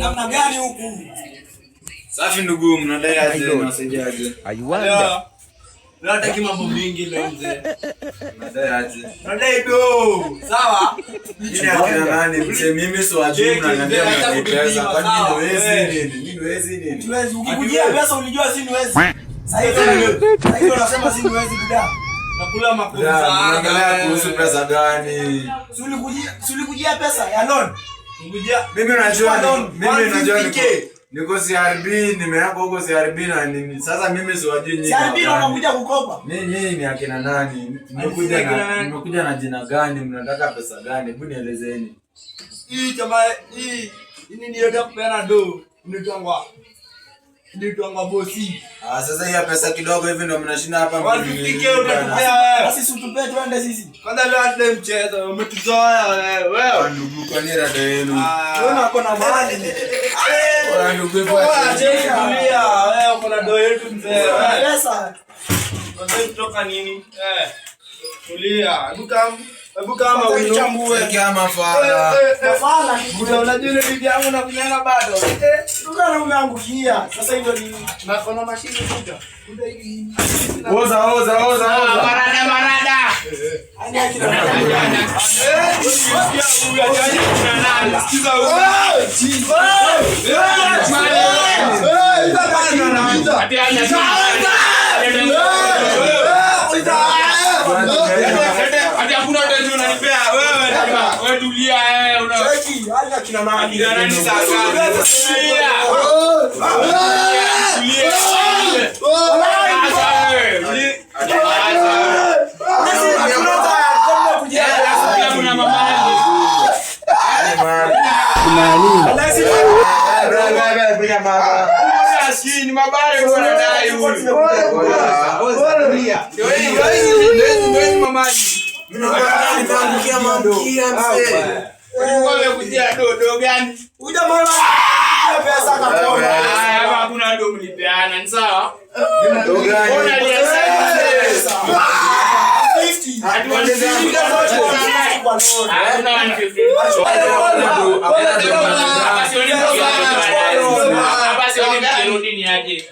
namna gani huku? Safi ndugu, mnadai aje na wasaidiaje? Ayuanda. Nataki mambo mingi leo mzee. Mnadai aje? Nadai do. Sawa? Mimi akina nani mzee, mimi si wajui mnaniambia mnanipesa. Kwani ndio wezi nini? Mimi ndio wezi nini? Tuwezi ukikujia pesa ulijua si ni wezi. Sasa hivi unasema si ni wezi bidhaa. Nakula makuza. Unaangalia kuhusu pesa gani? Sulikujia pesa ya loan. Ngujia. Mimi unajua niko CRB, nimeapa huko CRB na nini. Sasa mimi si wajui nyinyi. CRB unakuja kukopa. Nyinyi ni akina nani? Nimekuja na jina gani? Mnataka pesa gani? Hebu nielezeni. Hii jamaa hii ndio kupeana do. Nitwanga bosi. Sasa hii pesa kidogo hivi ndio mnashinda hapa. 150k utatupea wewe. Sisi utupee twende sisi. Kwanza leo hata mchezo umetuzoea wewe. Ndugu kwa nini rada yenu? Wewe uko na mali. Ndugu kwa tulia. Wewe uko na do yetu mzee. Pesa. Unataka kutoka nini? Tulia. Hebu kama unichambue kama fala. Fala ni unajua ile bibi yangu na kunena bado. Tukana umeangukia. Sasa hiyo ni nakona mashine kuja. Kuja hivi. Oza. Marada. Ani akina nani? Huyu ajaji kuna nani? Sikiza huyu. Ati hakuna tatizo unanipea wewe tulia cheki haya kina nani sasa ni mabare kwa dai huyu. Ndio mamaji. Ninaangukia mamkia mzee. Wewe kujia do gani? Uja mara pesa katoa. Hapa hakuna do mlipeana, ni sawa? Do gani? Ona ni pesa. 50. Hadi wanazidi kwa loan. Hakuna 150. Ni aje.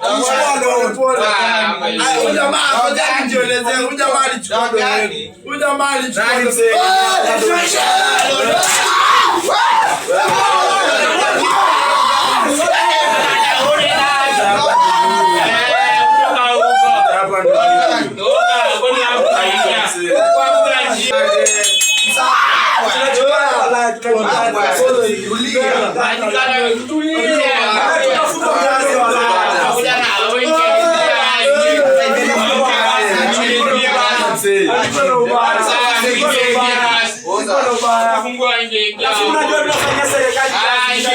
Unajua tunafanya serikali kazi.